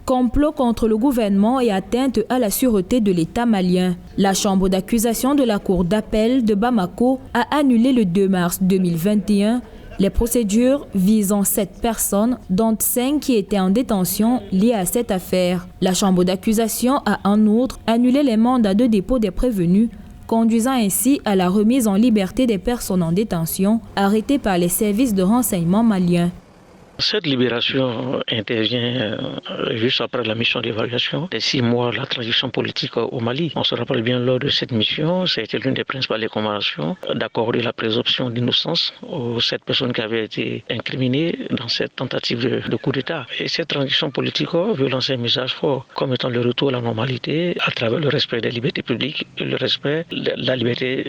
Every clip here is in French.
complot contre le gouvernement et atteinte à la sûreté de l'État malien. La chambre d'accusation de la cour d'appel de Bamako a annulé le 2 mars 2021 les procédures visant 7 personnes, dont 5 qui étaient en détention liées à cette affaire. La chambre d'accusation a en outre annulé les mandats de dépôt des prévenus, conduisant ainsi à la remise en liberté des personnes en détention arrêtées par les services de renseignement maliens. Cette libération intervient juste après la mission d'évaluation des 6 mois de la transition politique au Mali. On se rappelle bien lors de cette mission, c'était l'une des principales recommandations d'accorder la présomption d'innocence aux 7 personnes qui avaient été incriminées dans cette tentative de coup d'État. Et cette transition politique veut lancer un message fort comme étant le retour à la normalité à travers le respect des libertés publiques et le respect de la liberté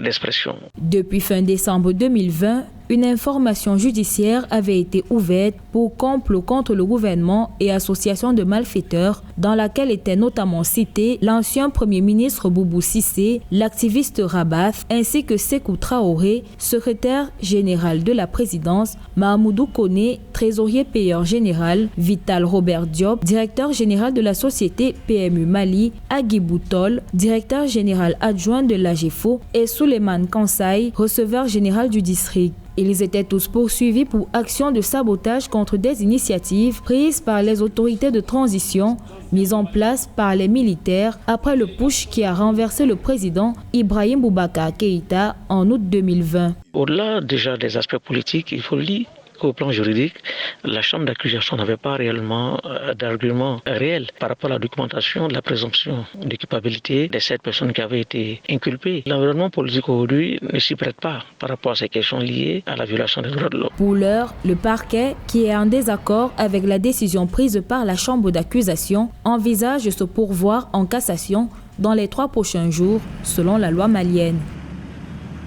d'expression. Depuis fin décembre 2020, une information judiciaire avait été ouverte pour complot contre le gouvernement et association de malfaiteurs, dans laquelle étaient notamment cités l'ancien premier ministre Boubou Cissé, l'activiste Rabath, ainsi que Sékou Traoré, secrétaire général de la présidence, Mahamoudou Koné, trésorier payeur général, Vital Robert Diop, directeur général de la société PMU Mali, Agui Boutol, directeur général adjoint de l'AGEFO, et Souleymane Kansaï, receveur général du district. Ils étaient tous poursuivis pour action de sabotage contre des initiatives prises par les autorités de transition mises en place par les militaires après le putsch qui a renversé le président Ibrahim Boubacar Keïta en août 2020. Au-delà déjà des aspects politiques, il faut le dire qu'au plan juridique, la chambre d'accusation n'avait pas réellement d'arguments réels par rapport à la documentation de la présomption de culpabilité des 7 personnes qui avaient été inculpées. L'environnement politique aujourd'hui ne s'y prête pas par rapport à ces questions liées à la violation des droits de l'homme. Pour l'heure, le parquet, qui est en désaccord avec la décision prise par la chambre d'accusation, envisage de se pourvoir en cassation dans les 3 prochains jours, selon la loi malienne.